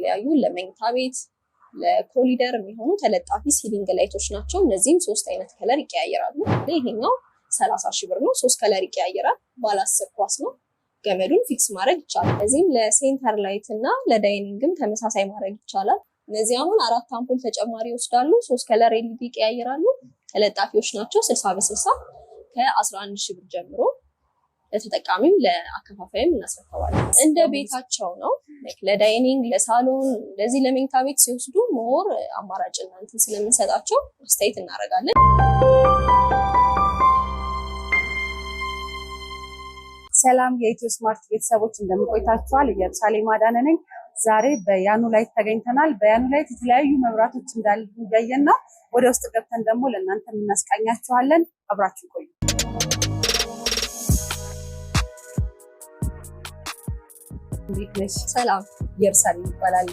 የተለያዩ ለመኝታ ቤት ለኮሊደር የሚሆኑ ተለጣፊ ሲሊንግ ላይቶች ናቸው። እነዚህም 3 አይነት ከለር ይቀያየራሉ። ይሄኛው 30,000 ብር ነው። 3 ከለር ይቀያየራል። ባለ 10 ኳስ ነው። ገመዱን ፊክስ ማድረግ ይቻላል። እዚህም ለሴንተር ላይት እና ለዳይኒንግም ተመሳሳይ ማድረግ ይቻላል። እነዚህ አሁን 4 አምፖል ተጨማሪ ይወስዳሉ። 3 ከለር ኤልኢዲ ይቀያየራሉ። ተለጣፊዎች ናቸው። 60 በ60 ከ11,000 ብር ጀምሮ ለተጠቃሚው ለአከፋፋይም እናስረክባለን። እንደ ቤታቸው ነው። ለዳይኒንግ ለሳሎን እንደዚህ ለመኝታ ቤት ሲወስዱ ሞር አማራጭ እናንተን ስለምንሰጣቸው አስተያየት እናደርጋለን። ሰላም የኢትዮ ስማርት ቤተሰቦች እንደምቆይታችኋል። ኢየሩሳሌም አዳነ ነኝ። ዛሬ በያኑ ላይት ተገኝተናል። በያኑ ላይት የተለያዩ መብራቶች እንዳሉ ያየና ወደ ውስጥ ገብተን ደግሞ ለእናንተ እናስቃኛችኋለን። አብራችሁ ቆዩ። እንዴት ነሽ? ሰላም ኢየሩሳሌም ይባላል።